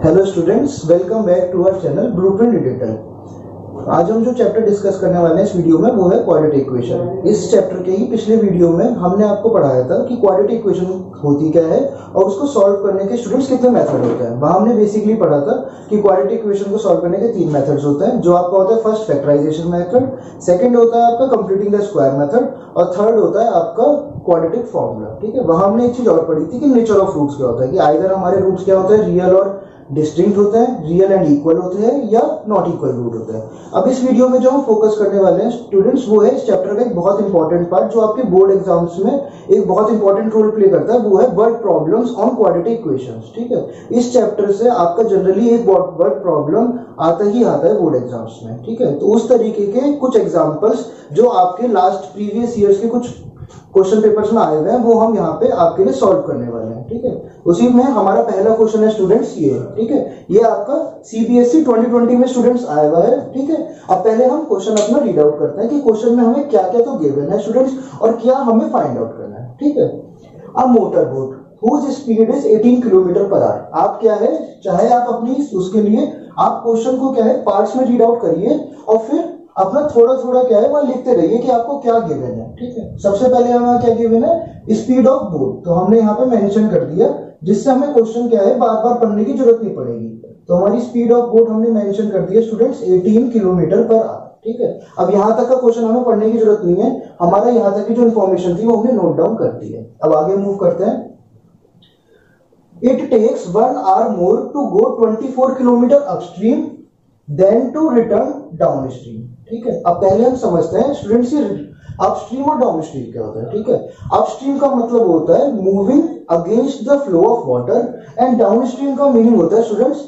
Hello students, welcome back to our channel Blueprint Digital. आज हम जो चैप्टर डिस्कस करने वाले हैं इस वीडियो में वो है क्वाड्रेटिक इक्वेशन। इस चैप्टर के ही पिछले वीडियो में हमने आपको पढ़ाया था कि क्वाड्रेटिक इक्वेशन होती क्या है और उसको सॉल्व करने के स्टूडेंट्स कितने मेथड होते हैं। वहां हमने बेसिकली पढ़ा था कि क्वाड्रेटिक इक्वेशन को सॉल्व करने के 3 मेथड्स होते हैं, जो आपका होता है फर्स्ट फैक्टराइजेशन मेथड, सेकंड होता है आपका कंप्लीटिंग द स्क्वायर मेथड और थर्ड होता है आपका क्वाड्रेटिक फॉर्मूला। ठीक है, वहां हमने एक चीज और पढ़ी थी कि नेचर ऑफ रूट्स क्या होता है, कि आइदर हमारे रूट्स क्या होते हैं, रियल और डिस्टिंक्ट होते हैं, रियल एंड इक्वल होते हैं या नॉट इक्वल रूट होते हैं। अब इस वीडियो में जो हम फोकस करने वाले हैं स्टूडेंट्स वो है इस चैप्टर का एक बहुत इंपॉर्टेंट पार्ट जो आपके बोर्ड एग्जाम्स में एक बहुत इंपॉर्टेंट रोल प्ले करता है, वो है word problems on quadratic equations. ठीक है, इस चैप्टर से आपका जनरली एक वर्ड प्रॉब्लम आता है बोर्ड एग्जाम्स में। ठीक है, तो उस तरीके के कुछ एग्जाम्पल्स जो आपके लास्ट प्रीवियस ईयर्स के कुछ क्वेश्चन पेपर्स में आए हुए हैं वो हम यहाँ पे आपके लिए सॉल्व करने वाले हैं। ठीक है, उसी में हमारा पहला क्वेश्चन है स्टूडेंट्स ये। ठीक है, ये आपका सीबीएसई 2020 में स्टूडेंट्स आया हुआ है। ठीक है, अब पहले हम क्वेश्चन अपना रीड आउट करते हैं कि क्वेश्चन में हमें क्या क्या तो गिवन है स्टूडेंट्स और क्या हमें फाइंड आउट करना है। ठीक है, a motor boat whose speed is 18 kilometre per our. आप क्या है, चाहे आप अपनी उसके लिए आप क्वेश्चन को क्या है पार्ट्स में रीड आउट करिए और फिर अपना थोड़ा थोड़ा क्या है वहां लिखते रहिए कि आपको क्या गिवन है। ठीक है, सबसे पहले हमें क्या गिवन है, स्पीड ऑफ बोट, तो हमने यहाँ पे मेंशन कर दिया जिससे हमें क्वेश्चन क्या है बार बार पढ़ने की जरूरत नहीं पड़ेगी। तो हमारी स्पीड ऑफ बोट हमने मेंशन कर दिया स्टूडेंट्स 18 किलोमीटर पर आवर। ठीक है, अब यहाँ तक का क्वेश्चन हमें पढ़ने की जरूरत नहीं है, हमारा यहाँ तक की जो इन्फॉर्मेशन थी वो हमने नोट डाउन कर दी है। अब आगे मूव करते हैं। It takes 1 hour more to go 24 kilometre upstream then to return downstream. ठीक है, अब पहले हम समझते हैं स्टूडेंट्स ये अपस्ट्रीम और डाउनस्ट्रीम क्या होता है। ठीक है, अपस्ट्रीम का मतलब होता है moving against the flow of water and downstream का मीनिंग होता है students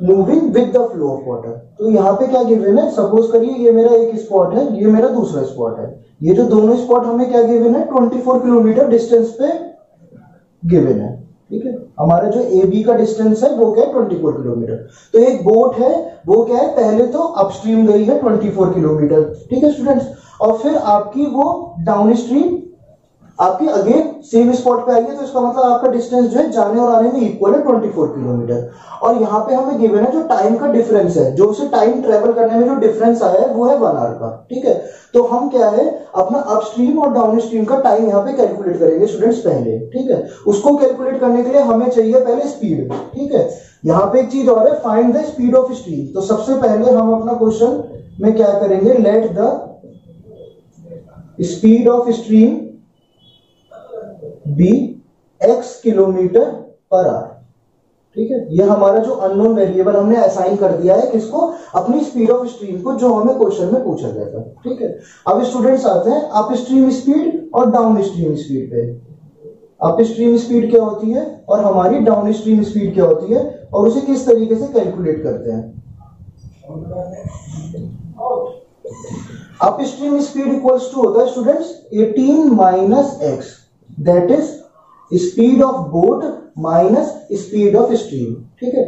moving with the flow of water. तो यहाँ पे क्या गिवन है, सपोज करिए ये मेरा एक स्पॉट है, ये मेरा दूसरा स्पॉट है, ये जो दोनों स्पॉट हमें क्या गिवन है 24 किलोमीटर डिस्टेंस पे गिवन है। ठीक है, हमारा जो ए बी का डिस्टेंस है वो क्या है 24 किलोमीटर। तो एक बोट है वो क्या है पहले तो अपस्ट्रीम गई है 24 किलोमीटर। ठीक है स्टूडेंट्स, और फिर आपकी वो डाउनस्ट्रीम आपकी अगेन सेम स्पॉट पे आई है, तो इसका मतलब आपका डिस्टेंस जो है जाने और आने में इक्वल है 24 किलोमीटर। और यहाँ पे हमें गिवन है जो टाइम का डिफरेंस है, जो उसे टाइम ट्रेवल करने में जो डिफरेंस आया है वो है 1 आवर का। ठीक है, तो हम क्या है अपना अपस्ट्रीम और डाउनस्ट्रीम का टाइम यहाँ पे कैलकुलेट करेंगे स्टूडेंट्स पहले। ठीक है, उसको कैलकुलेट करने के लिए हमें चाहिए पहले स्पीड। ठीक है, यहाँ पे एक चीज और है, find the speed of stream. तो सबसे पहले हम अपना क्वेश्चन में क्या करेंगे, let the speed of stream be x kilometre per hour. ठीक है, ये हमारा जो अननोन वेरिएबल हमने असाइन कर दिया है किसको, अपनी स्पीड ऑफ स्ट्रीम को, जो हमें क्वेश्चन में पूछा गया था। ठीक है, अब स्टूडेंट्स आते हैं अप स्ट्रीम स्पीड और डाउन स्ट्रीम स्पीड पे। अप स्ट्रीम स्पीड क्या होती है और हमारी डाउन स्ट्रीम स्पीड क्या होती है और उसे किस तरीके से कैलकुलेट करते हैं। Up stream speed equals to होता है students 18 minus x, that is speed of boat minus speed of stream. ठीक है,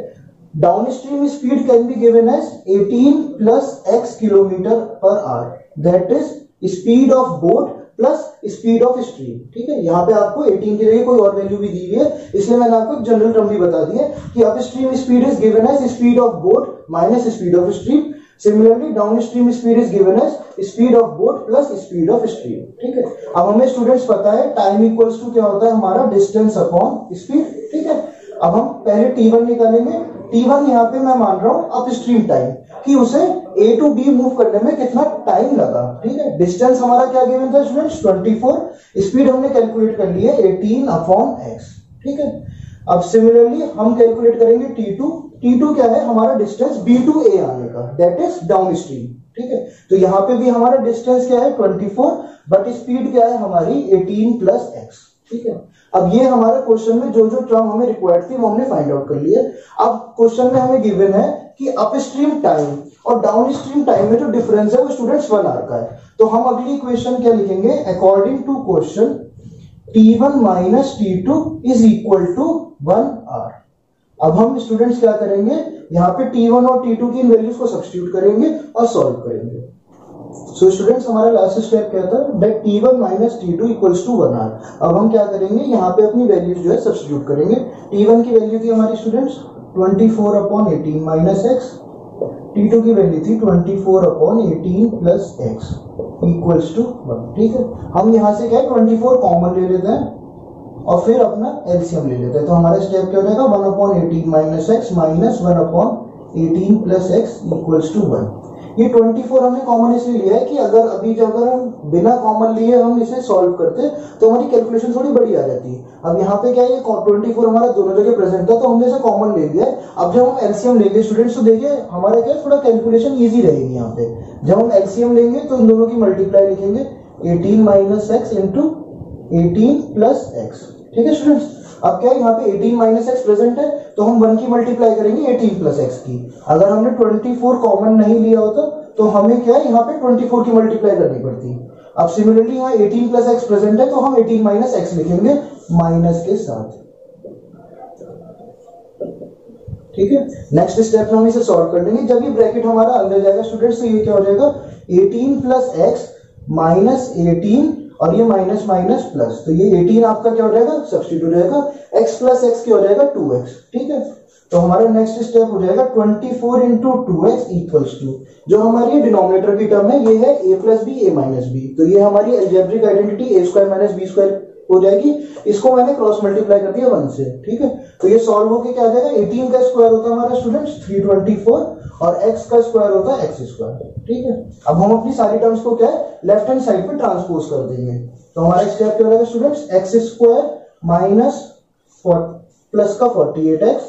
down stream speed can be given as 18 plus x kilometre per hour, that is speed of boat plus speed of stream. ठीक है, यहाँ पे आपको 18 की जगह कोई और वैल्यू भी दी हुई है, इसलिए मैंने आपको जनरल टर्म भी बता दी है कि up stream speed is given as speed of boat minus speed of stream. Similarly downstream speed is given as speed of boat plus speed of stream. ठीक है, अब हमें स्टूडेंट्स पता है टाइम इक्वल्स टू क्या होता है हमारा डिस्टेंस अपॉन स्पीड। ठीक है, अब हम पहले T1 निकालेंगे। T1 यहाँ पे मैं मान रहा हूं अपस्ट्रीम टाइम, कि उसे A टू B मूव करने में कितना टाइम लगा। ठीक है, डिस्टेंस हमारा क्या गिवन था स्टूडेंट्स 24, स्पीड हमने कैलकुलेट कर ली है 18 अपॉन x। ठीक है, अब सिमिलरली हम कैलकुलेट करेंगे T2। T2 क्या है हमारा डिस्टेंस B टू A आने का, दैट इज डाउन स्ट्रीम। ठीक है, तो यहाँ पे भी हमारा डिस्टेंस क्या है 24, बट स्पीड क्या है हमारी 18 प्लस x। ठीक है, अब ये हमारा क्वेश्चन में जो जो टर्म हमें रिक्वायर्ड थी वो हमने फाइंड आउट कर लिया। अब क्वेश्चन में हमें गिवन है कि अपस्ट्रीम टाइम और डाउनस्ट्रीम टाइम में जो डिफरेंस है वो स्टूडेंट्स 1 आवर का है। तो हम अगली इक्वेशन क्या लिखेंगे, according to question T1 minus T2 is equal to 1 hour. अब हम स्टूडेंट्स क्या करेंगे, यहाँ पे T1 और T2 की इन वैल्यूज को सब्स्टिट्यूट करेंगे और सॉल्व करेंगे। सो स्टूडेंट्स हमारा लास्ट स्टेप क्या था, that T1 minus T2 equals to 1 hour. अब हम क्या करेंगे, यहाँ पे अपनी वैल्यूज जो है सब्स्टिट्यूट करेंगे। T1 की वैल्यू थी हमारी स्टूडेंट्स 24/18 माइनस एक्स, T2 की वैल्यू थी 24/18 प्लस एक्स इक्वल्स टू 1। ठीक है, हम यहाँ से क्या है 24 कॉमन ले लेते हैं और फिर अपना एलसीएम ले लेते हैं। तो हमारा स्टेप क्या हो जाएगा 1/18 minus x minus 1/18 plus x equals to 1। ये 24 हमने कॉमन इसलिए लिया है कि अगर हम बिना कॉमन लिए हम इसे सॉल्व करते तो हमारी कैलकुलेशन थोड़ी बड़ी आ जाती। अब यहाँ पे क्या है 24 हमारा दोनों जगह प्रेजेंट था तो हमने इसे कॉमन ले लिया। अब जब हम एलसीएम लेंगे स्टूडेंट्स तो देखिए हमारा क्या थोड़ा कैलकुलेशन इजी रहेगी। यहाँ पे जब हम एलसीएम लेंगे तो इन दोनों की मल्टीप्लाई लिखेंगे 18 minus x into 18 plus x. ठीक है स्टूडेंट्स, अब क्या है यहाँ पे 18 माइनस एक्स प्रेजेंट है तो हम 1 की मल्टीप्लाई करेंगे 18 प्लस एक्स की। अगर हमने 24 कॉमन नहीं लिया होता तो हमें क्या है यहाँ पे 24 की मल्टीप्लाई करनी पड़ती। अब सिमिलरली यहाँ 18 प्लस एक्स प्रेजेंट है तो हम 18 माइनस एक्स लिखेंगे माइनस के साथ। ठीक है, नेक्स्ट स्टेप में हम इसे सॉल्व कर लेंगे। जब ये ब्रैकेट हमारा अंदर जाएगा स्टूडेंट्स तो ये क्या हो जाएगा 18 प्लस एक्स माइनस 18 और ये माइनस माइनस प्लस, तो ये 18 आपका क्या हो जाएगा सब्स्टिट्यूट हो जाएगा, x प्लस एक्स क्या हो जाएगा 2x। ठीक है, तो हमारा नेक्स्ट स्टेप हो जाएगा 24 इंटू 2x इक्वल्स टू, जो हमारी डिनोमिनेटर की टर्म है ये है a plus b a minus b, तो ये हमारी algebraic identity a square minus b square हो जाएगी। इसको मैंने क्रॉस मल्टीप्लाई कर दिया 1 से। ठीक है, तो ये सॉल्व होके क्या आ जाएगा 18 का स्क्वायर होता है हमारा स्टूडेंट्स 324 और x का स्क्वायर होता है x स्क्वायर। ठीक है, अब हम अपनी सारी टर्म्स को क्या है लेफ्ट हैंड साइड पे ट्रांसपोज कर देंगे। तो हमारा स्टेप क्या हो जाएगा students x square minus plus का 48x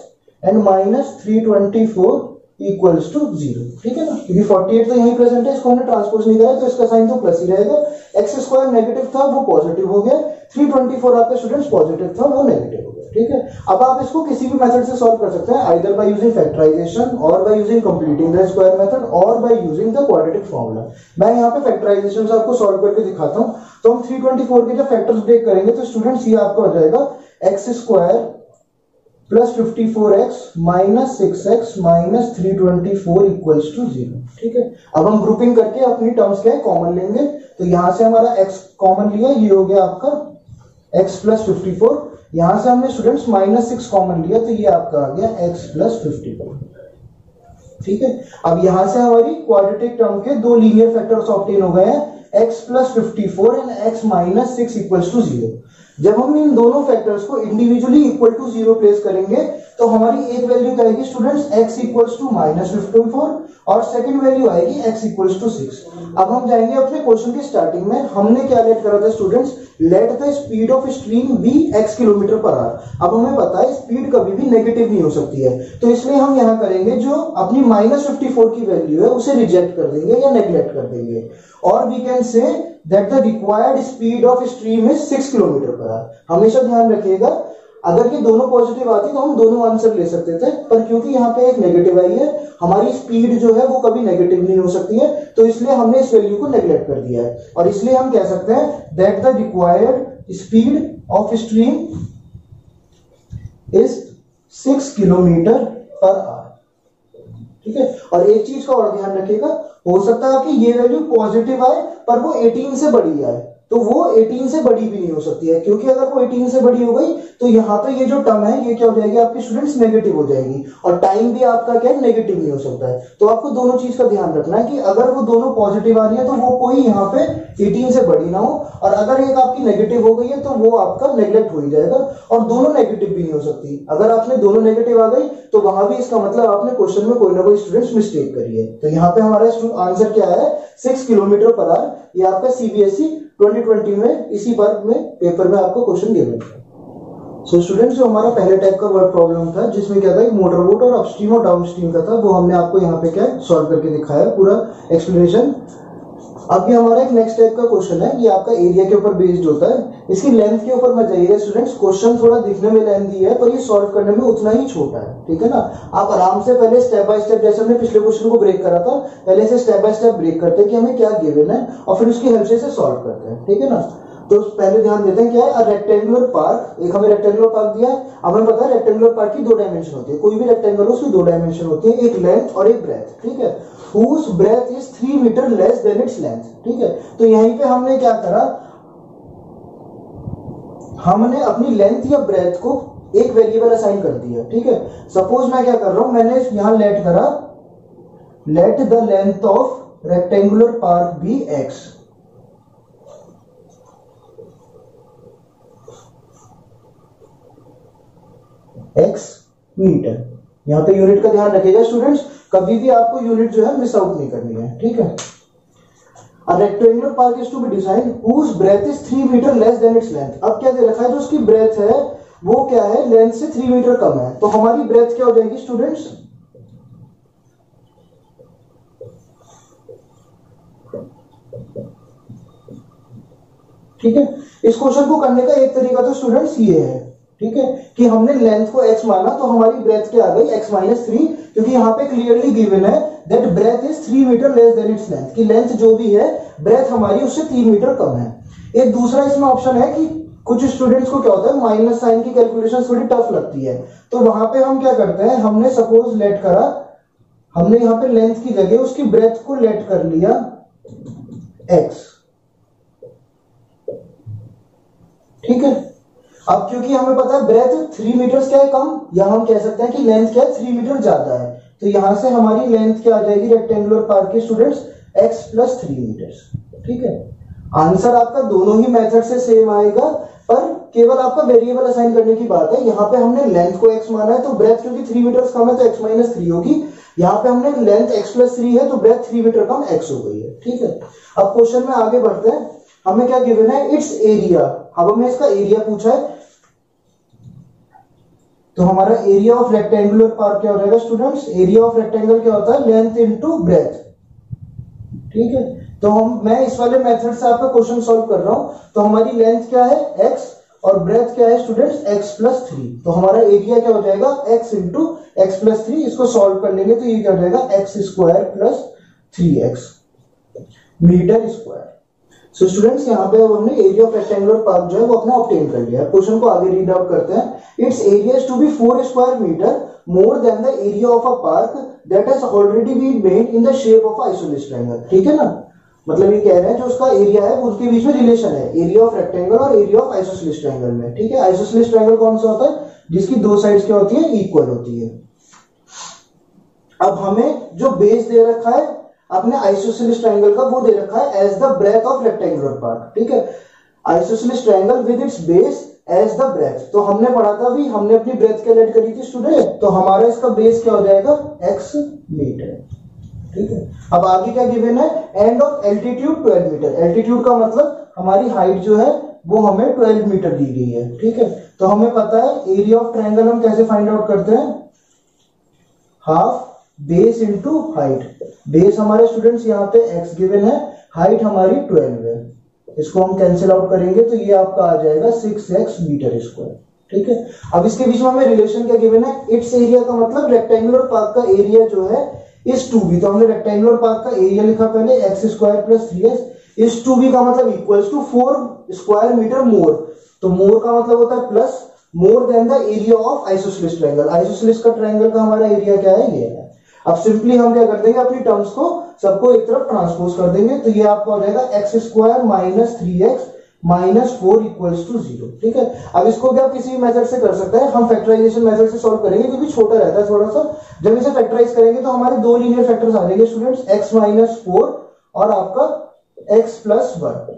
and minus 324 equals to 0। ठीक है ना, क्योंकि 48 तो यहीं प्रेजेंट है, इसको हमने ट्रांसपोज नहीं करा तो इसका साइन तो प्लस ही रहेगा। एक्स स्क्वायर नेगेटिव था वो पॉजिटिव हो गया, 324 आपके स्टूडेंट्स पॉजिटिव था वो नेगेटिव हो गया। ठीक है, अब आप इसको किसी भी मेथड से सॉल्व कर सकते हैं, आइदर बाय यूजिंग फैक्टराइजेशन और by using completing the square method और by using the quadratic formula. मैं यहाँ पे फैक्टराइजेशन से आपको सॉल्व करके दिखाता हूँ। तो हम 324 के जब फैक्टर्स ब्रेक करेंगे तो स्टूडेंट्स ये आपका हो जाएगा x square plus 54x minus 6x minus 324 equals to 0। ठीक है, अब हम ग्रुपिंग करके अपनी टर्म्स क्या है कॉमन लेंगे। तो यहां से हमारा x कॉमन लिया, ये हो गया आपका x प्लस 54। यहां से हमने स्टूडेंट्स माइनस 6 कॉमन लिया तो ये आपका आ गया x प्लस 54। ठीक है, अब यहां से हमारी क्वाड्रेटिक टर्म के दो लीनियर फैक्टर्स ऑब्टेन हो गए हैं, x plus 54 and x minus 6 equals to 0। जब हम इन दोनों फैक्टर्स को इंडिविजुअली इक्वल टू 0 प्लेस करेंगे तो हमारी एक वैल्यू क्या आएगी students x equals to minus 54 और सेकंड वैल्यू आएगी x इक्वल्स टू 6। अब हम जाएंगे अपने क्वेश्चन की स्टार्टिंग में, हमने क्या लेट करा था students, let the speed of stream be x kilometre per hour. अब हमें पता है स्पीड कभी भी नेगेटिव नहीं हो सकती है, तो इसलिए हम यहाँ करेंगे जो अपनी माइनस 54 की वैल्यू है उसे रिजेक्ट कर देंगे या नेग्लेक्ट कर देंगे, और we can say that the required speed of stream is 6 kilometre per hour. हमेशा ध्यान रखिएगा अगर ये दोनों पॉजिटिव आती तो हम दोनों आंसर ले सकते थे, पर क्योंकि यहाँ पे एक नेगेटिव आई है, हमारी स्पीड जो है वो कभी नेगेटिव नहीं हो सकती है, तो इसलिए हमने इस वैल्यू को नेग्लेक्ट कर दिया है। और इसलिए हम कह सकते हैं that the required speed of stream is 6 kilometre per hour. ठीक है, और एक चीज का और ध्यान रखिएगा, हो सकता है कि ये वैल्यू पॉजिटिव आए पर वो 18 से बड़ी आए, तो वो 18 से बड़ी भी नहीं हो सकती है, क्योंकि अगर वो 18 से बड़ी हो गई तो यहाँ पे ये जो टर्म है ये क्या हो जाएगी आपकी स्टूडेंट्स नेगेटिव हो जाएगी, और टाइम भी आपका क्या है नेगेटिव नहीं हो सकता है। तो आपको दोनों चीज का ध्यान रखना है कि अगर वो दोनों पॉजिटिव आ रही है तो वो कोई यहाँ पे 18 से बड़ी ना हो, और अगर एक आपकी नेगेटिव हो गई है तो वो आपका नेग्लेक्ट हो ही जाएगा, और दोनों नेगेटिव भी नहीं हो सकती। अगर आपने दोनों नेगेटिव आ गई तो वहां भी इसका मतलब आपने क्वेश्चन में कोई ना कोई स्टूडेंट्स मिस्टेक करी है। तो यहाँ पे हमारा आंसर क्या है 6 किलोमीटर पर आवर। ये आपका सीबीएसई 2020 में इसी वर्ग में पेपर में आपको क्वेश्चन गिवन था। सो स्टूडेंट्स, जो हमारा पहले टाइप का वर्ड प्रॉब्लम था जिसमें क्या था एक मोटर बोट और अपस्ट्रीम और डाउनस्ट्रीम का था, वो हमने आपको यहाँ पे क्या सॉल्व करके दिखाया पूरा एक्सप्लेनेशन। अब ये हमारा एक नेक्स्ट टाइप का क्वेश्चन है, ये आपका एरिया के ऊपर बेस्ड होता है। इसकी लेंथ के ऊपर मत जाइएगा स्टूडेंट्स, क्वेश्चन थोड़ा दिखने में लेंथी है पर ये सॉल्व करने में उतना ही छोटा है। ठीक है ना, आप आराम से पहले स्टेप बाय स्टेप, जैसे हमने पिछले क्वेश्चन को ब्रेक करा था, पहले से स्टेप बाय स्टेप ब्रेक करते हैं कि हमें क्या गिवन है और फिर उसकी हेल्प से इसे सॉल्व करते हैं। ठीक है ना, तो पहले ध्यान देते हैं क्या है रेक्टेंगुलर पार्क। एक हमें रेक्टेंगुलर पार्क दिया है, हमें पता है रेक्टेंगुलर पार्क की 2 डायमेंशन होती है, कोई भी रेक्टेंगल हो उसकी 2 डायमेंशन होती है, एक लेंथ और एक ब्रेथ। ठीक है, whose breadth is 3 metre less than its length. ठीक है, तो यहीं पे हमने क्या करा, हमने अपनी लेंथ या ब्रेथ को एक वेरिएबल असाइन कर दिया, ठीक है। सपोज मैं क्या कर रहा हूं, मैंने यहां लेट करा let the length of rectangular park be x, x metre. यहां पे यूनिट का ध्यान रखिएगा स्टूडेंट्स, कभी भी आपको यूनिट जो है मिस आउट नहीं करनी है, ठीक है। A rectangular park is to be designed whose breadth is 3 metre less than its length। अब क्या दे रखा है, जो उसकी ब्रेथ है वो क्या है, लेंथ से 3 मीटर कम है, तो हमारी ब्रेथ क्या हो जाएगी स्टूडेंट्स, ठीक है। इस क्वेश्चन को करने का एक तरीका तो स्टूडेंट्स ये है, ठीक है, कि हमने लेंथ को x माना तो हमारी ब्रेथ क्या आ गई x माइनस 3, क्योंकि यहाँ पे क्लियरली गिवन है that breadth is 3 metre less than its length, कि लेंथ जो भी है ब्रेथ हमारी उससे 3 मीटर कम है। एक दूसरा इसमें ऑप्शन है कि कुछ स्टूडेंट्स को क्या होता है, माइनस साइन की कैलकुलेशन थोड़ी टफ लगती है, तो वहां पे हम क्या करते हैं, हमने सपोज लेट करा, हमने यहाँ पे लेंथ की जगह उसकी ब्रेथ को लेट कर लिया x, ठीक है। अब क्योंकि हमें पता है ब्रेथ 3 मीटर क्या है कम, या हम कह सकते हैं कि लेंथ क्या है 3 मीटर ज्यादा है, तो यहां से हमारी लेंथ क्या आ जाएगी रेक्टेंगुलर पार्क के स्टूडेंट्स x प्लस 3 मीटर, ठीक है। आंसर आपका दोनों ही मेथड से सेम आएगा, पर केवल आपका वेरिएबल असाइन करने की बात है। यहाँ पे हमने लेंथ को x माना है तो ब्रेथ क्योंकि 3 मीटर कम है तो x माइनस 3 होगी, यहाँ पे हमने लेंथ x प्लस 3 है तो ब्रेथ 3 मीटर कम x हो गई है, ठीक है। अब क्वेश्चन में आगे बढ़ते हैं, हमें क्या गिवन है, इट्स एरिया। अब हमें इसका एरिया पूछा है, तो हमारा एरिया ऑफ रेक्टेंगुलर पार्क क्या हो जाएगा स्टूडेंट्स, एरिया ऑफ रेक्टेंगल क्या होता है, लेंथ इनटू ब्रेथ, ठीक है। तो मैं इस वाले मेथड से आपका क्वेश्चन सॉल्व कर रहा हूं, तो हमारी लेंथ क्या है x और ब्रेथ क्या है स्टूडेंट्स x प्लस 3, तो हमारा एरिया क्या हो जाएगा x इंटू एक्स प्लस 3, इसको सॉल्व कर लेंगे तो ये क्या हो जाएगा x square plus 3x metre square. So students यहाँ पे हमने एरिया ऑफ रेक्टेंगुलर पार्क जो है वो अपना ऑब्टेन कर लिया है। क्वेश्चन को आगे रीड आउट करते हैं, its area is to be 4 square metre more than the area of a park that has already been made in the shape of isosceles triangle, ठीक है ना। मतलब ये कह रहे हैं जो उसका एरिया है वो उसके बीच में रिलेशन है एरिया ऑफ रेक्टेंगल और एरिया ऑफ आइसोसेलेस ट्रायंगल में, ठीक है। आइसोसेलेस ट्रायंगल कौन सा होता है, जिसकी दो साइड्स क्या होती है, इक्वल होती है। अब हमें जो बेस दे रखा है अपने आइसोसेलेस ट्रायंगल का, वो दे रखा है as the breadth of rectangular park, ठीक है। Isosceles triangle with its base as the breadth, तो हमने पढ़ा था भी, हमने अपनी ब्रेथ कैलकुलेट करी थी स्टूडेंट, तो हमारा इसका बेस क्या हो जाएगा x मीटर, ठीक है। अब आगे क्या गिवन है, and of altitude 12 metre. Altitude का मतलब हमारी हाइट जो है वो हमें 12 मीटर दी गई है, ठीक है। तो हमें पता है एरिया ऑफ ट्रायंगल हम कैसे फाइंड आउट करते हैं, half base into height. Base हमारे स्टूडेंट्स यहाँ पे x गिवन है, हाइट हमारी 12 है, इसको हम कैंसिल आउट करेंगे तो ये आपका आ जाएगा 6x मीटर स्क्वायर, ठीक है। अब इसके बीच में हमें रिलेशन क्या गिवन है, इट्स एरिया का मतलब रेक्टेंगुलर पार्क का एरिया जो है इस 2b, तो हमने रेक्टेंगुलर पार्क का एरिया लिखा पहले x स्क्वायर प्लस 3x, इस 2b का मतलब equals to 4 square metre more, तो मोर का मतलब होता है plus, more than the area of isosceles triangle. Isosceles का ट्रायंगल का हमारा एरिया क्या है, ये है। अब सिंपली हम क्या कर देंगे, अपनी टर्म्स को सबको एक तरफ ट्रांसपोज कर देंगे, तो ये आपका हो जाएगा x square minus 3x minus 4 equals to 0, ठीक है। अब इसको भी आप किसी भी मेथड से कर सकते हैं, हम फैक्टराइजेशन मेथड से सॉल्व करेंगे क्योंकि छोटा रहता है थोड़ा सा। जब इसे फैक्टराइज करेंगे तो हमारे दो लीनियर फैक्टर्स आ जाएंगे स्टूडेंट्स, x माइनस 4 और आपका x प्लस 1,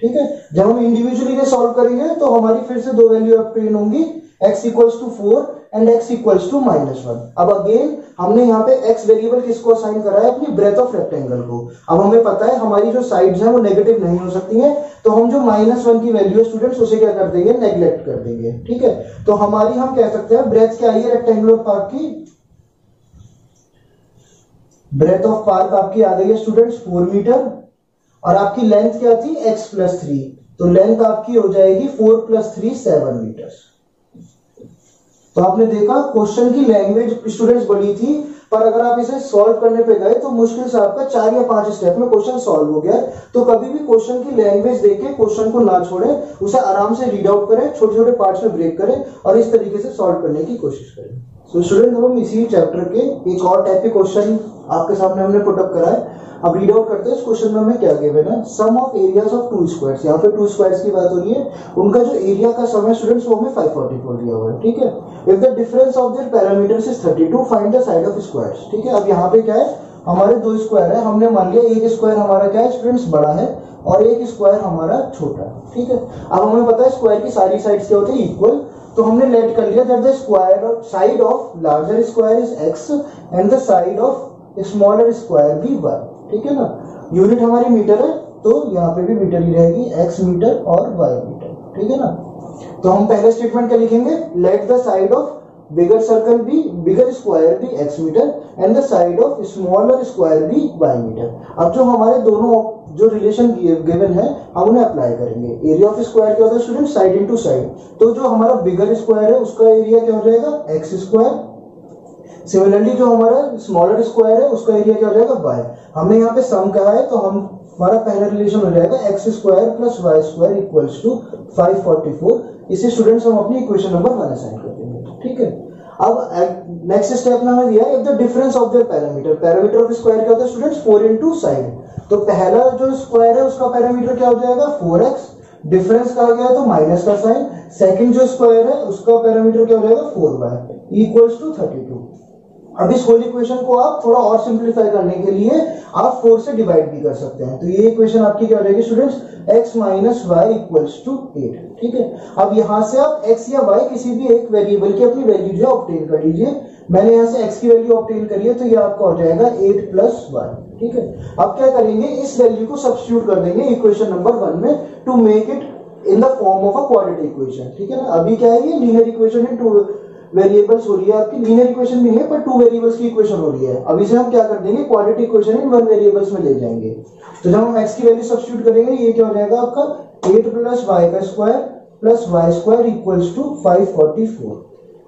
ठीक है। जब हम इंडिविजुअली इन्हें सॉल्व करेंगे तो हमारी फिर से दो वैल्यू ऑब्टेन होंगी, x equals to 4 and x equals to minus 1। अब अगेन हमने यहाँ पे x वेरिएबल किसको असाइन करा है, अपनी ब्रेथ ऑफ रेक्टेंगल को। अब हमें पता है हमारी जो साइड्स हैं वो नेगेटिव नहीं हो सकती हैं, तो हम जो -1 की वैल्यू है स्टूडेंट्स उसे क्या कर देंगे, नेग्लेक्ट कर देंगे, ठीक है। तो हमारी हम कह सकते हैं ब्रेथ क्या आई है रेक्टेंगुलर पार्क की, ब्रेथ ऑफ पार्क आपकी आ गई है स्टूडेंट्स 4 मीटर, और आपकी लेंथ क्या थी x प्लस 3, तो लेंथ आपकी हो जाएगी 4 प्लस 3 7 मीटर। तो आपने देखा क्वेश्चन की लैंग्वेज स्टूडेंट्स बड़ी थी, पर अगर आप इसे सॉल्व करने पे गए तो मुश्किल से आपका 4 या 5 स्टेप में क्वेश्चन सॉल्व हो गया। तो कभी भी क्वेश्चन की लैंग्वेज देके क्वेश्चन को ना छोड़े, उसे आराम से रीड आउट करें, छोटे छोटे पार्ट्स में ब्रेक करें और इस तरीके से सॉल्व करने की कोशिश करें। तो स्टूडेंट हम इसी चैप्टर के एक और टाइप के क्वेश्चन आपके सामने हमने पुट अप करा है। अब रीड आउट करते हैं इस क्वेश्चन में हमें क्या गिवन है। Sum of areas of two squares, यहाँ पे टू स्क्वायर्स की बात हो रही है, उनका जो एरिया का सम है स्टूडेंट्स वो हमें 544 दिया हुआ है। ठीक है, if the difference of their parameters is 32 find the side of squares. ठीक है, अब यहाँ पे क्या है, हमारे दो स्क्वायर है, हमने मान लिया एक स्क्वायर हमारा क्या है स्टूडेंट्स बड़ा है और एक स्क्वायर हमारा छोटा है। ठीक है, अब हमें पता है स्क्वायर की सारी साइड्स क्या होती है इक्वल, तो हमने लेट कर लिया that the square of side of larger square is x and the side of smaller square भी y। ठीक है ना, यूनिट हमारी मीटर है तो यहाँ पे भी मीटर ही रहेगी, x मीटर और y मीटर। ठीक है ना, तो हम पहले स्टेटमेंट क्या लिखेंगे, let the side of bigger circle भी बिगर स्क्वायर भी x metre and the side of smaller square भी y मीटर। अब जो हमारे दोनों जो रिलेशन गिवन है हम उन्हें अप्लाई करेंगे। एरिया ऑफ स्क्वायर क्या होता है स्टूडेंट, साइड इनटू साइड, तो जो हमारा बिगर स्क्वायर है उसका एरिया क्या हो जाएगा x स्क्वायर, सिमिलरली जो हमारा स्मॉलर स्क्वायर है उसका एरिया क्या हो जाएगा y। हमें यहाँ पे सम कहा है तो हम हमारा पहला रिलेशन हो जाएगा x square plus y square equals to 544। इसे स्टूडेंट्स हम अपनी इक्वेशन नंबर 1 असाइन कर देंगे। ठीक है, अब नेक्स्ट स्टेप में हमें दिया है if the difference of their parameter, parameter of square क्या होता है स्टूडेंट्स 4 इनटू साइड, तो पहला जो स्क्वायर है उसका पैरामीटर क्या हो जाएगा 4x, डिफरेंस कहा गया तो माइनस का साइन, सेकंड जो स्क्वायर है उसका पैरामीटर क्या हो जाएगा 4y इक्वल्स टू 32। अब इस होल इक्वेशन को आप थोड़ा और सिंपलीफाई करने के लिए आप 4 से डिवाइड भी कर सकते हैं, तो ये इक्वेशन आपकी क्या हो जाएगी students x minus y equals to 8। ठीक है, अब यहां से आप x या y किसी भी एक वेरिएबल की अपनी वैल्यू जो ऑब्टेन कर लीजिए। मैंने यहां से x की वैल्यू ऑब्टेन करी है तो ये आपका हो जाएगा 8 प्लस y। ठीक है, अब क्या करेंगे, इस वैल्यू को सब्स्टिट्यूट कर देंगे इक्वेशन नंबर 1 में to make it in the form of a quadratic equation. ठीक है ना, अभी क्या है ये linear equation in two variables हो रही है, आपकी लीनियर इक्वेशन भी नहीं है पर टू वेरिएबल्स की इक्वेशन हो रही है। अब इसे हम क्या कर देंगे, quadratic equation in one variables में ले जाएंगे। तो जब हम x की वैल्यू सब्स्टिट्यूट करेंगे ये क्या हो जाएगा आपका 8 प्लस y का square plus y square equals to 544।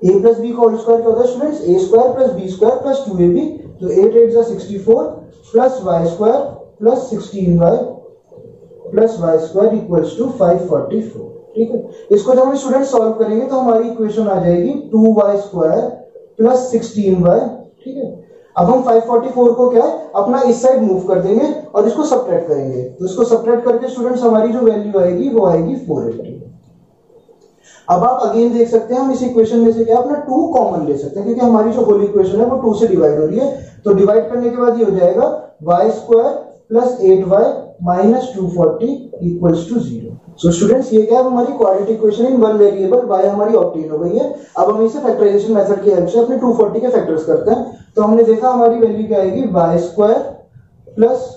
a plus b का होल स्क्वायर क्या होता है स्टूडेंट्स, a square plus b square plus 2ab, तो 8 8 जा 64 plus y square plus 16y plus y square equals to 544। ठीक है, इसको जब हम स्टूडेंट सॉल्व करेंगे तो हमारी इक्वेशन आ जाएगी 2y स्क्वायर प्लस 16y। ठीक है, अब हम 544 को क्या है अपना इस साइड मूव कर देंगे और इसको सब्ट्रैक्ट करेंगे, तो इसको सब्ट्रैक्ट करके स्टूडेंट्स हमारी जो वैल्यू आएगी वो आएगी 480। अब आप अगेन देख सकते हैं हम इस इक्वेशन में से क्या अपना 2 कॉमन ले सकते हैं क्योंकि हमारी जो होल इक्वेशन है वो 2 से डिवाइड हो रही है, तो डिवाइड करने के बाद ये हो जाएगा y square plus 8y minus 240 equals to 0। So students ये क्या है हमारी quadratic equation in one variable y हमारी ऑब्टेन हो गई है। अब हम इसे फैक्टराइजेशन मेथड की हेल्प से अपने 240 के फैक्टर्स करते हैं, तो हमने देखा हमारी वैल्यू क्या आएगी y square plus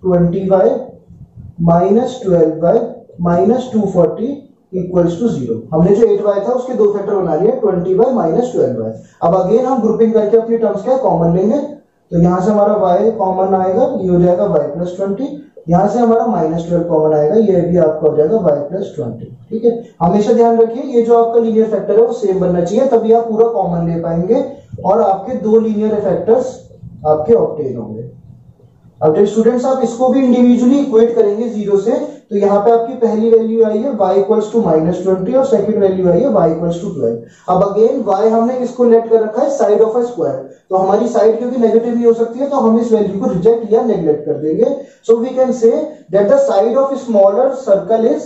20y minus 12y minus 240 equals to 0। हमने जो 8y था उसके दो फैक्टर बना लिए 20y माइनस 12y। अब अगेन हम ग्रुपिंग करके अपनी टर्म्स क्या कॉमन लेंगे, तो यहां से हमारा y कॉमन आएगा, ये हो जाएगा y प्लस 20, यहां से हमारा माइनस 12 कॉमन आएगा, ये भी आपका हो जाएगा y प्लस 20। ठीक है, हमेशा ध्यान रखिए ये जो आपका लीनियर फैक्टर है वो सेम बनना चाहिए, तभी आप पूरा कॉमन ले पाएंगे और आपके दो लीनियर फैक्टर्स आपके ऑब्टेन होंगे। अब जब स्टूडेंट्स आप इसको भी इंडिविजुअली इक्वेट करेंगे 0 से, तो यहाँ पे आपकी पहली वैल्यू आई है y इक्वल्स टू माइनस 20 और सेकंड वैल्यू आई है y इक्वल्स टू 12। अब अगेन y हमने किसको लेट कर रखा है साइड ऑफ अ स्क्वायर, तो हमारी साइड क्योंकि नेगेटिव भी हो सकती है तो हम इस वैल्यू को रिजेक्ट या नेग्लेक्ट कर देंगे। So we can say that the side of smaller circle is,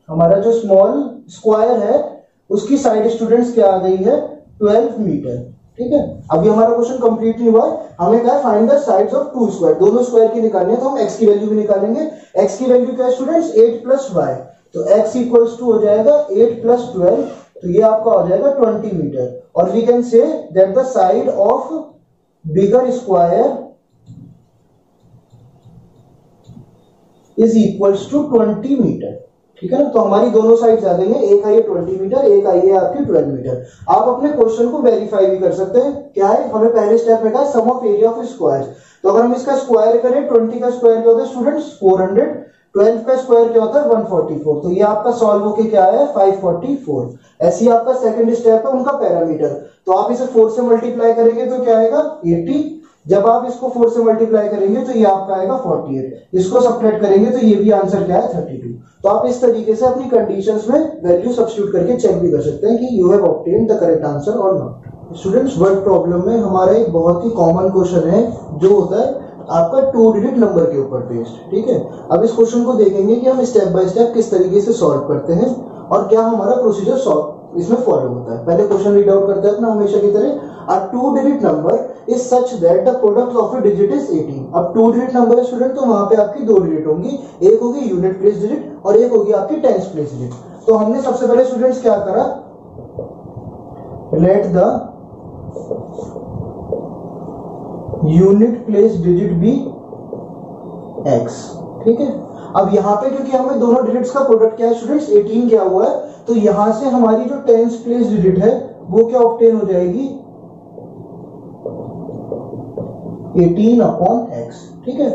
हमारा जो स्मॉल स्क्वायर है उसकी साइड स्टूडेंट्स क्या आ गई है 12 मीटर। ठीक है, अभी हमारा क्वेश्चन कंप्लीट नहीं हुआ है, हमें क्या है find the sides of two square, दोनों स्क्वायर की निकालनी है, तो हम x की वैल्यू भी निकालेंगे। x की वैल्यू क्या है स्टूडेंट्स 8 प्लस y, तो x इक्वल्स टू हो जाएगा 8 प्लस 12, तो ये आपका हो जाएगा 20 मीटर। और we can say that the side of bigger square is equals to 20 metre. ठीक है ना, तो हमारी दोनों साइड्स आ गई हैं, एक आई है 20 मीटर, एक आई है आपकी 12 मीटर। आप अपने क्वेश्चन को वेरीफाई भी कर सकते हैं, क्या है हमें पहले स्टेप में कहा सम ऑफ एरिया ऑफ स्क्वायर, तो अगर हम इसका स्क्वायर करें 20 का स्क्वायर क्या होता है स्टूडेंट्स 400, 12 का स्क्वायर क्या होता है 144, तो ये आपका सॉल्व होके क्या है 544। ऐसे ही आपका सेकंड स्टेप है उनका पैरामीटर, तो आप इसे 4 से मल्टीप्लाई करेंगे तो क्या आएगा 80, जब आप इसको 4 से मल्टीप्लाई करेंगे तो ये आपका आएगा 48, इसको सब्ट्रैक्ट करेंगे तो ये भी आंसर क्या है 32। तो आप इस तरीके से अपनी कंडीशंस में वैल्यू सब्स्टिट्यूट करके चेक भी कर सकते हैं कि you have obtained the correct answer और नॉट। स्टूडेंट्स वर्ड प्रॉब्लम में हमारा एक बहुत ही कॉमन क्वेश्चन है जो होता है आपका 2 डिजिट नंबर के ऊपर बेस्ड, ठीक है। अब इस क्वेश्चन को देखेंगे कि हम स्टेप बाय स्टेप किस तरीके से सॉल्व करते हैं और क्या हमारा प्रोसीजर सॉल्व इसमें फॉलो होता है। पहले क्वेश्चन रीड आउट करते हैं अपना हमेशा की तरह। अ 2 digit number is such that the product of a digit is 18। अब 2 डिजिट नंबर है स्टूडेंट, तो वहां पे आपकी 2 डिजिट होंगी, एक होगी यूनिट प्लेस डिजिट और एक होगी आपकी टेंस प्लेस डिजिट। तो हमने सबसे पहले स्टूडेंट्स क्या करा, let the unit place digit be x, ठीक है। अब यहाँ पे क्योंकि हमें दोनों डिजिट्स का प्रोडक्ट क्या है स्टूडेंट्स 18 क्या हुआ है, तो यहां से हमारी जो टेंस प्लेस डिजिट है वो क्या ऑब्टेन हो जाएगी 18 अपॉन x, ठीक है।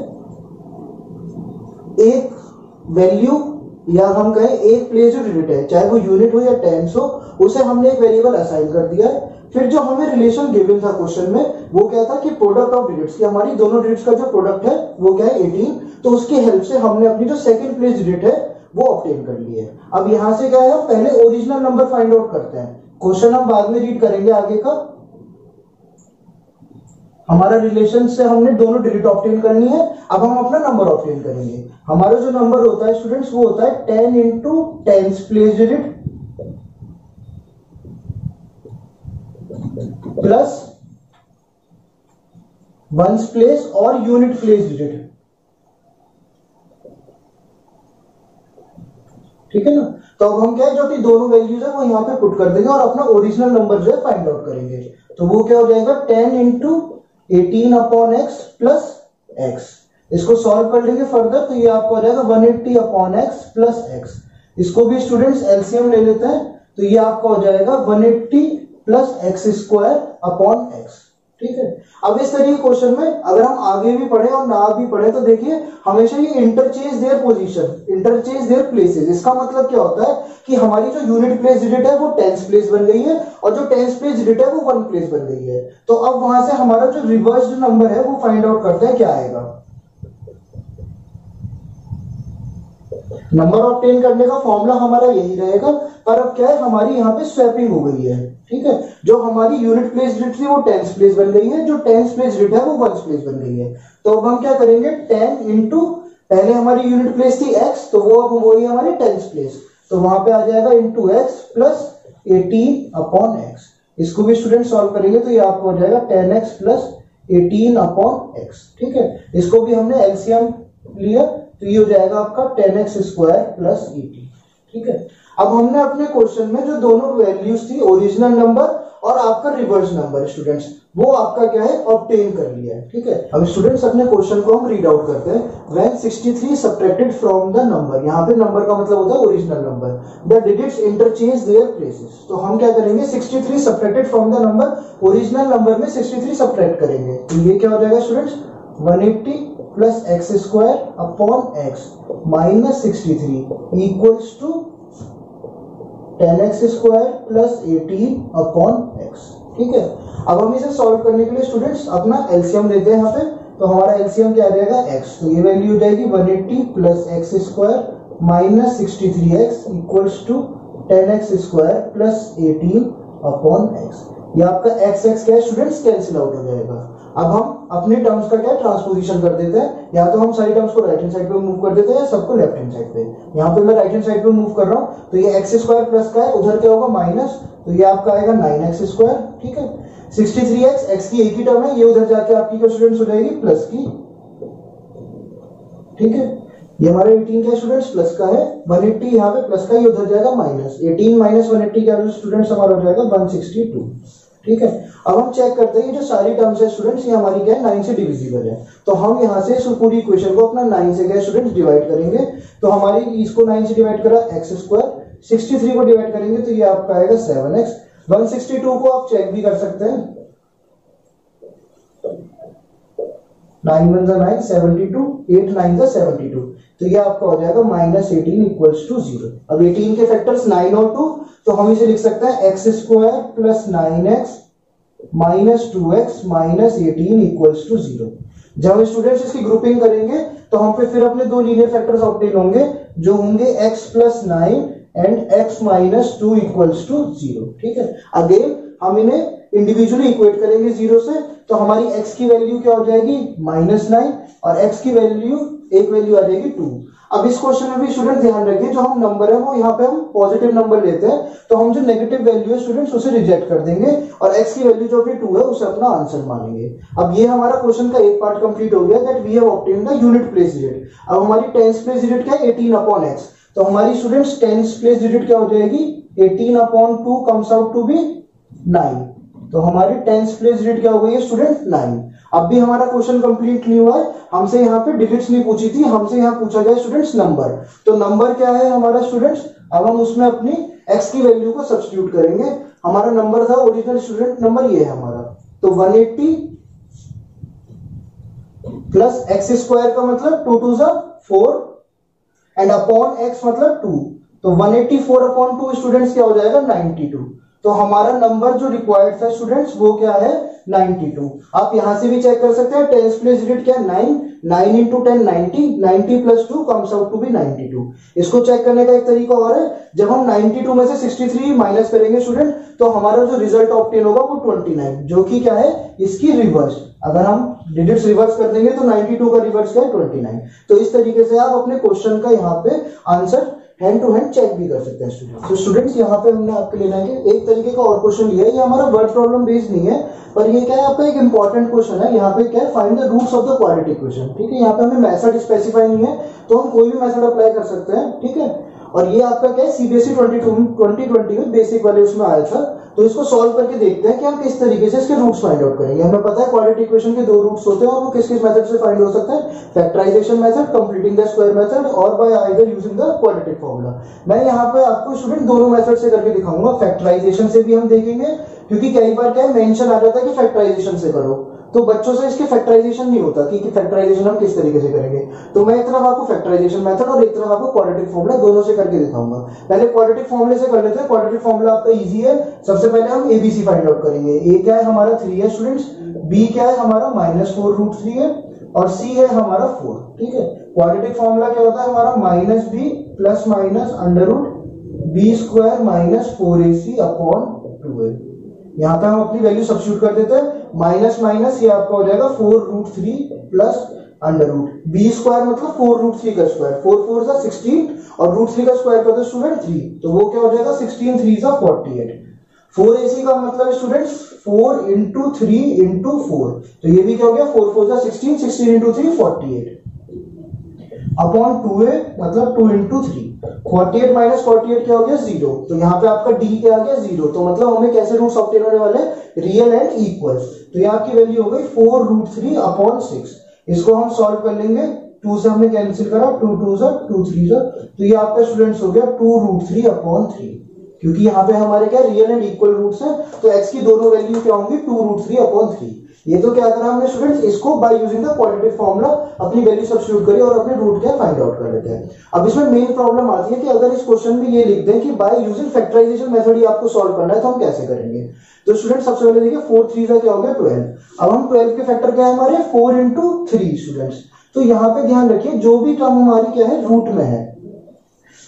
एक वैल्यू या हम कहें एक प्लेस जो डिजिट है चाहे वो यूनिट हो या टेंस हो, उसे हमने एक वेरिएबल असाइन कर दिया है। फिर जो हमें रिलेशन गिवन था क्वेश्चन में वो क्या था कि प्रोडक्ट ऑफ डिजिट्स, कि हमारी दोनों डिजिट्स का जो प्रोडक्ट है वो क्या है 18, तो उसकी हेल्प से हमने अपनी जो सेकंड प्लेस डिजिट है वो ऑब्टेन कर ली है। अब यहां से क्या है, हम पहले ओरिजिनल नंबर फाइंड आउट करते हैं। क्वेश्चन हम बाद में रीड करेंगे आगे का। हमारा रिलेशन से हमने दोनों डिजिट ऑब्टेन करनी है, अब हम अपना नंबर ऑब्टेन करेंगे। हमारा जो नंबर होता है स्टूडेंट्स वो होता है 10 into tens place digit plus ones place और यूनिट प्लेस डिजिट, ठीक है ना। तो अब हम क्या है, जो कि दोनों वैल्यूज है वो यहां पे पुट कर देंगे और अपना ओरिजिनल नंबर जो है फाइंड आउट करेंगे। तो वो क्या हो जाएगा 10 into 18 upon x plus x. इसको सॉल्व कर लेंगे फर्दर, तो ये आपको हो जाएगा 180 अपॉन एक्स प्लस एक्स। इसको भी स्टूडेंट्स एलसीएम ले लेते हैं, तो ये आपका हो जाएगा 180 plus x square upon x, ठीक है। अब इस तरीके के क्वेश्चन में अगर हम आगे भी पढ़े और ना भी पढ़े तो देखिए हमेशा ये interchange their position, interchange their places. इसका मतलब क्या होता है कि हमारी जो यूनिट प्लेस डिजिट है वो टेंस प्लेस बन गई है और जो टेंस प्लेस डिजिट है वो वन प्लेस बन गई है। तो अब वहां से हमारा जो रिवर्स्ड नंबर है वो फाइंड आउट करते हैं क्या आएगा। नंबर ऑब्टेन करने का फॉर्मूला हमारा यही रहेगा, पर अब क्या है हमारी यहाँ पे स्वैपिंग हो गई है, ठीक है। जो हमारी यूनिट प्लेस डिजिट थी वो टेंस प्लेस बन गई है, जो टेंस प्लेस डिजिट है वो वंस प्लेस बन गई है। तो अब हम क्या करेंगे 10 इंटू, पहले हमारी यूनिट प्लेस थी x, तो वो अब वही हमारी टेंस प्लेस, तो वहां पे आ जाएगा into x plus 18 upon x. इसको भी स्टूडेंट सॉल्व करेंगे तो ये आपको हो जाएगा 10x प्लस 18 अपॉन एक्स, ठीक है। इसको भी हमने एलसीएम लिया तो ये हो जाएगा आपका 10x स्क्वायर प्लस 18, ठीक है। अब हमने अपने क्वेश्चन में जो दोनों वैल्यूज थी ओरिजिनल नंबर और आपका रिवर्स नंबर स्टूडेंट्स वो आपका क्या है ऑब्टेन कर लिया है, ठीक है। अब स्टूडेंट्स अपने क्वेश्चन को हम रीड आउट करते हैं। When 63 subtracted from the number, यहाँ पे नंबर का मतलब होता है original number, the digits interchange their places. तो हम क्या करेंगे 63 subtracted from the number, original number में 63 सब्ट्रैक्ट करेंगे, तो ये क्या हो जाएगा students 180 plus x square upon x minus 63 equals to 10x square plus 18 upon x, ठीक है। अब हम इसे सॉल्व करने के लिए स्टूडेंट्स अपना एलसीएम लेते हैं यहाँ पे, तो हमारा एलसीएम क्या आ जाएगा x, तो ये वैल्यू हो जाएगी 180 plus x square minus 63x equals to 10x square plus 18 upon x. ये आपका x क्या है स्टूडेंट्स कैंसिल आउट हो जाएगा। अब हम अपने टर्म्स का क्या ट्रांसपोजिशन कर देते हैं, या तो हम सारी टर्म्स को राइट हैंड साइड पे मूव कर देते हैं या सबको लेफ्ट हैंड साइड पे। यहाँ पे मैं राइट हैंड साइड पे मूव कर रहा हूँ, तो ये एक्स स्क्वायर प्लस का है, उधर क्या होगा माइनस, तो ये आपका आएगा 9x स्क्वायर, ठीक है। 63x x की एक ही टर्म है, ये उधर जाके आपकी क्या स्टूडेंट्स हो जाएगी प्लस की, ठीक है। ये हमारा 18 क्या स्टूडेंट्स प्लस का है, 180 यहाँ पे प्लस का, ये उधर जाएगा माइनस, 18 माइनस 180 क्या स्टूडेंट्स हमारा हो जाएगा 162, ठीक है। अब हम चेक करते हैं ये जो सारी टर्म्स है स्टूडेंट्स ये हमारी क्या है 9 से डिविजिबल है, तो हम यहाँ से इस पूरी इक्वेशन को अपना 9 से क्या स्टूडेंट्स डिवाइड करेंगे। तो हमारी इसको 9 से डिवाइड करा एक्स स्क्वायर, 63 को डिवाइड करेंगे तो ये आपका आएगा 7x। 162 को आप चेक भी कर सकते हैं, 9 1 9 72, 8 9 72, तो ये आपका हो जाएगा माइनस 18 इक्वल्स टू 0। अब 18 के फैक्टर्स 9 और 2, तो हम इसे लिख सकते हैं x square plus 9x minus 2x minus 18 equals to 0। जब स्टूडेंट्स इसकी ग्रुपिंग करेंगे तो हम पे फिर अपने दो लीनियर फैक्टर्स ऑब्टेन होंगे जो होंगे x plus 9 and x minus 2 equals to 0, ठीक है। अगेन हम इन्हें इंडिविजुअली इक्वेट करेंगे 0 से, तो हमारी x की वैल्यू क्या हो जाएगी -9 और x की वैल्यू एक वैल्यू आ जाएगी 2। अब इस क्वेश्चन में भी स्टूडेंट ध्यान रखिए, जो हम नंबर है वो यहाँ पे हम पॉजिटिव नंबर लेते हैं, तो हम जो नेगेटिव वैल्यू है स्टूडेंट्स उसे रिजेक्ट कर देंगे और x की वैल्यू जो भी 2 है उसे अपना आंसर मानेंगे। अब ये हमारा क्वेश्चन का एक पार्ट कंप्लीट हो गया, that we have obtained the unit place digit. अब हमारी टेंस प्लेस डिजिट क्या है 18/x, तो हमारी स्टूडेंट्स टेंस प्लेस डिजिट क्या हो जाएगी 18/2 कम्स आउट टू बी 9, तो हमारी टेंस प्लेस डिजिट क्या हो गई है स्टूडेंट 9। अब भी हमारा क्वेश्चन कंप्लीट नहीं हुआ है, हमसे यहाँ पे डिजिट्स नहीं पूछी थी, हमसे यहाँ पूछा गया स्टूडेंट्स नंबर। तो नंबर क्या है हमारा स्टूडेंट्स, अब हम उसमें अपनी x की वैल्यू को सब्स्टिट्यूट करेंगे। हमारा नंबर था ओरिजिनल स्टूडेंट नंबर ये है हमारा, तो 180 प्लस एक्स स्क्वायर का मतलब 2 2 4 एंड अपॉन x मतलब 2, तो 184/2 स्टूडेंट्स क्या हो जाएगा 92। तो हमारा नंबर जो रिक्वायर्ड था स्टूडेंट्स वो क्या है 92। आप यहां से भी चेक कर सकते हैं, टेंस प्लेस डिजिट क्या है 9 into 10 90 plus 2 comes out to be 92। इसको चेक करने का एक तरीका और है, जब हम 92 में से 63 माइनस करेंगे स्टूडेंट, तो हमारा जो रिजल्ट ऑब्टेन होगा वो 29, जो कि क्या है इसकी रिवर्स। अगर हम डिजिट्स रिवर्स कर देंगे तो 92 का रिवर्स क्या है 29। तो इस तरीके से आप अपने क्वेश्चन का यहाँ पे answer hand to hand check भी कर सकते हैं स्टूडेंट्स। तो स्टूडेंट्स यहाँ पे हमने आपके लिए लाएंगे एक तरीके का और क्वेश्चन लिया है, ये हमारा वर्ड प्रॉब्लम बेस्ड नहीं है, पर ये क्या है आपका एक इंपॉर्टेंट क्वेश्चन है। यहाँ पे क्या है find the roots of the quadratic equation, ठीक है। यहाँ पे हमें मेथड स्पेसिफाई नहीं है, तो हम कोई भी मेथड अप्लाई कर सकते हैं, ठीक है। और ये आपका क्या है सीबीएसई 2020 में बेसिक वाले उसमें आया था, तो इसको सॉल्व करके देखते हैं कि हम किस तरीके से इसके रूट्स फाइंड आउट करेंगे। हमें पता है क्वाड्रेटिक इक्वेशन के 2 रूट्स होते हैं और वो किस किस मेथड से फाइंड हो सकते हैं, factorization method, completing the square method और by either using the quadratic formula. मैं यहाँ पे आपको स्टूडेंट दोनों मेथड से करके दिखाऊंगा, फैक्टराइजेशन से भी हम देखेंगे, क्योंकि कई बार क्या है मेंशन आ जाता है कि फैक्टराइजेशन से करो, तो बच्चों से इसके फैक्टराइजेशन नहीं होता कि फैक्टराइजेशन हम किस तरीके से करेंगे। तो मैं एक तरफ आपको फैक्टराइजेशन मेथड और एक तरफ आपको क्वाड्रेटिक फॉर्मूला दोनों से करके दिखाऊंगा। पहले क्वाड्रेटिक फॉर्मूले से कर लेते हैं। क्वाड्रेटिक फॉर्मूला आपका इजी है। सबसे पहले हम एबीसी फाइंड आउट करेंगे। ए क्या है हमारा 3 है स्टूडेंट्स, बी क्या है हमारा -4√3 है और सी है हमारा 4, ठीक है। क्वाड्रेटिक फॉर्मूला क्या होता है हमारा -b plus minus √b² - 4ac/2a। यहाँ पे हम अपनी वैल्यू सब्स्टिट्यूट कर देते हैं, माइनस माइनस ये आपका हो जाएगा 4√3 प्लस √b² मतलब 4√3 का स्क्वायर, 4 4 जा 16 और √3 का स्क्वायर करते स्टूडेंट 3, तो वो क्या हो जाएगा 16 3 जा 48। 4ac का मतलब स्टूडेंट्स 4 इंटू 3 इंटू 4, तो ये भी क्या हो गया 4 4 जा 16, 16 इंटू 3 48 अपॉन 2a मतलब 2 इंटू 3। 48 माइनस 48 क्या हो गया 0, तो यहाँ पे आपका d क्या आ गया 0, तो मतलब हमें कैसे रूट्स ऑब्टेन होने वाले रियल एंड इक्वल। तो ये आपकी वैल्यू हो गई 4√3/6। इसको हम सॉल्व कर लेंगे, 2 से हमने कैंसिल करा, 2 2 जा 2 3 जा, तो ये आपका स्टूडेंट्स हो गया 2√3/3, क्योंकि यहाँ पे हमारे क्या रियल एंड इक्वल रूट्स है, तो x की दोनों वैल्यू क्या होंगी 2√3/3। ये तो क्या करा हमने स्टूडेंट्स, इसको bye using the quadratic formula अपनी वैल्यू सब्स्टिट्यूट करी और अपने रूट क्या फाइंड आउट कर लेते हैं। अब इसमें मेन प्रॉब्लम आती है कि अगर इस क्वेश्चन में ये लिख दें कि बाय यूजिंग फैक्टराइजेशन मेथड ही आपको सॉल्व करना है, तो हम कैसे करेंगे। तो स्टूडेंट सबसे पहले देखिए 4 3 का क्या हो गया 12। अब हम 12 के फैक्टर क्या है हमारे 4 इंटू 3 स्टूडेंट्स। तो यहाँ पे ध्यान रखिए जो भी टर्म हमारी क्या है रूट में है,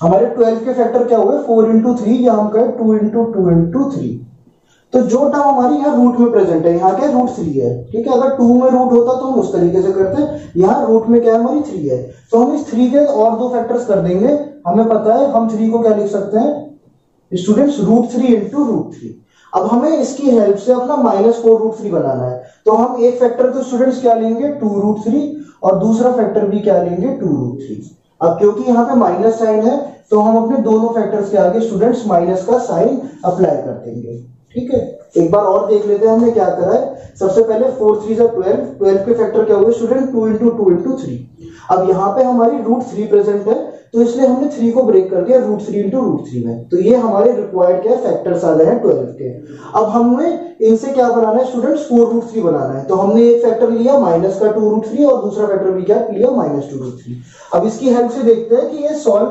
हमारे 12 के फैक्टर क्या हुए 4 इंटू 3 या हम कहें 2 इंटू 2 इंटू 3। तो जो टर्म हमारी यहाँ रूट में प्रेजेंट है, यहाँ क्या √3 है, ठीक है। अगर 2 में रूट होता तो हम उस तरीके से करते, यहाँ रूट में क्या है हमारी 3 है, तो हम इस 3 के और 2 फैक्टर्स कर देंगे। हमें पता है हम 3 को क्या लिख सकते हैं स्टूडेंट्स √3 इंटू √3। अब हमें इसकी हेल्प से अपना -4√3 बनाना है, तो हम एक फैक्टर तो स्टूडेंट्स क्या लेंगे 2√3 और दूसरा फैक्टर भी क्या लेंगे 2√3। अब क्योंकि यहाँ पे माइनस साइन है, तो हम अपने दोनों फैक्टर्स के आगे स्टूडेंट्स माइनस का साइन अप्लाई कर देंगे, ठीक है। एक बार और देख लेते हैं हमने क्या करा है। सबसे पहले 4 3 जा 12, 12 के फैक्टर क्या हुए स्टूडेंट 2 इंटू 2 इंटू 3। अब यहाँ पे हमारी √3 प्रेजेंट है, तो इसलिए हमने 3 को ब्रेक कर दिया √3 इंटू √3 में, तो ये हमारे रिक्वायर्ड क्या फैक्टर्स आ गए हैं 12 के। अब हमने इनसे क्या बनाना है स्टूडेंट्स 4√3 बनाना है, तो हमने एक फैक्टर लिया माइनस का 2√3 और दूसरा फैक्टर भी क्या लिया -2√3। अब इसकी हेल्प से देखते हैं कि ये सॉल्व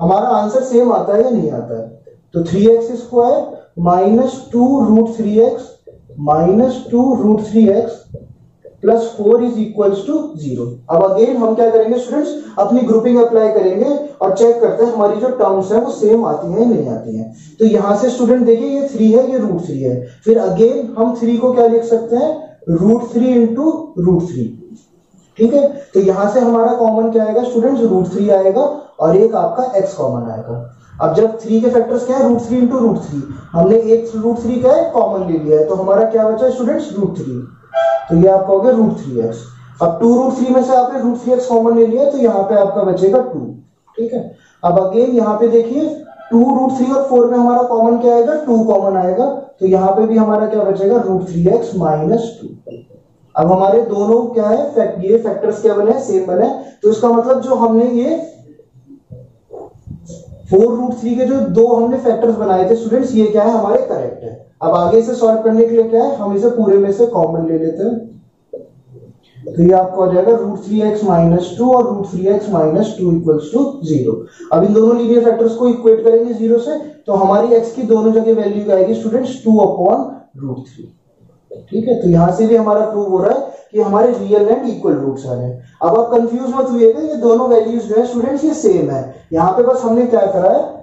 हमारा आंसर सेम आता है या नहीं आता है। तो 3x² - 2√3x - 2√3x plus 4 is equals to 0। अब अगेन हम क्या करेंगे स्टूडेंट्स, अपनी ग्रुपिंग अप्लाई करेंगे और चेक करते हैं हमारी जो टर्म्स है वो सेम आती हैं या नहीं आती हैं। तो यहां से स्टूडेंट देखिए ये 3 है, ये √3 है। फिर अगेन हम 3 को क्या लिख सकते हैं, √3 इंटू √3। ठीक है, तो यहां से हमारा कॉमन क्या आएगा स्टूडेंट्स, √3 आएगा और एक आपका x कॉमन आएगा। अब जब 3 के फैक्टर्स क्या है, √3 इंटू √3, हमने एक √3 का कॉमन ले लिया है, तो हमारा क्या बचा स्टूडेंट्स, √3। तो ये आपका हो गया √3x। अब 2√3 में से आपने √3x कॉमन ले लिया, तो यहाँ पे आपका बचेगा 2। ठीक है, अब अगेन यहाँ पे देखिए 2√3 और 4 में हमारा कॉमन क्या आएगा, 2 कॉमन आएगा, तो यहाँ पे भी हमारा क्या बचेगा, √3x माइनस 2। अब हमारे दोनों क्या है, ये फैक्टर्स क्या बने, सेम बने। तो इसका मतलब जो हमने ये 4√3 के जो दो हमने फैक्टर्स बनाए थे स्टूडेंट्स, ये क्या है हमारे करेक्ट है। अब आगे से सॉल्व करने के लिए क्या है, हम इसे पूरे में से कॉमन ले लेते हैं, तो ये आपका हो जाएगा √3x माइनस 2 और √3x माइनस 2 इक्वल्स टू 0। अब इन दोनों लीनियर फैक्टर्स को इक्वेट करेंगे 0 से, तो हमारी x की दोनों जगह वैल्यू आएगी स्टूडेंट्स 2/√3। ठीक है, तो यहां से भी हमारा प्रूव हो रहा है कि हमारे रियल एंड इक्वल रूट्स आ रहे हैं। अब आप कंफ्यूज मत हुइएगा, ये दोनों वैल्यूज जो है स्टूडेंट्स ये सेम है। यहां पे बस हमने क्या करा है,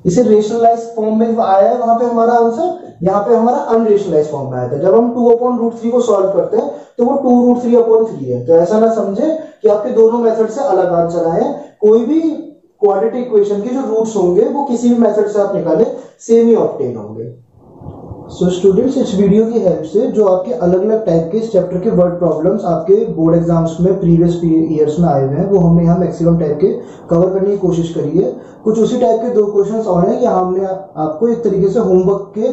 इसे रेशनलाइज फॉर्म में आया है वहां पे हमारा आंसर, यहाँ पे हमारा अनरेशनलाइज फॉर्म में आया था। जब हम 2/√3 को सॉल्व करते हैं तो वो 2√3/3 है। तो ऐसा ना समझे कि आपके दोनों मेथड से अलग आंसर आए हैं। कोई भी क्वाड्रेटिक इक्वेशन के जो रूट्स होंगे वो किसी भी मेथड से आप निकाले सेम ही ऑब्टेन होंगे। सो स्टूडेंट्स, इस वीडियो की हेल्प से जो आपके अलग अलग टाइप के इस चैप्टर के वर्ड प्रॉब्लम्स आपके बोर्ड एग्जाम्स में प्रीवियस ईयर्स में आए हुए हैं, वो हमने यहाँ मैक्सिमम टाइप के कवर करने की कोशिश करी है। कुछ उसी टाइप के 2 क्वेश्चंस और हैं, यहाँ हमने आपको एक तरीके से होमवर्क के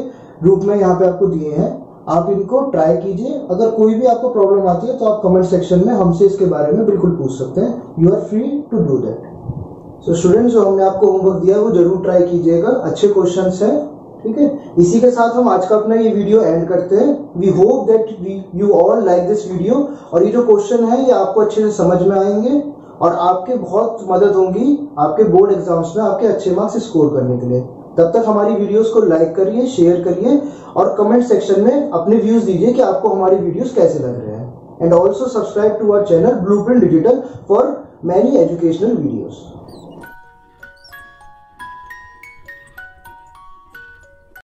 रूप में यहाँ पे आपको दिए हैं। आप इनको ट्राई कीजिए। अगर कोई भी आपको प्रॉब्लम आती है तो आप कमेंट सेक्शन में हमसे इसके बारे में बिल्कुल पूछ सकते हैं। You are free to do that. So students, जो हमने आपको होमवर्क दिया है वो जरूर ट्राई कीजिएगा, अच्छे क्वेश्चंस हैं। ठीक है, इसी के साथ हम आज का अपना ये वीडियो एंड करते हैं। We hope that you all like this video, और ये जो क्वेश्चन है ये आपको अच्छे से समझ में आएंगे और आपके बहुत मदद होंगी आपके बोर्ड एग्जाम्स में आपके अच्छे मार्क्स स्कोर करने के लिए। तब तक हमारी वीडियोस को लाइक करिए, शेयर करिए और कमेंट सेक्शन में अपने व्यूज दीजिए कि आपको हमारी वीडियोस कैसे लग रहे हैं। And also subscribe to our channel Blueprint Digital for many educational videos.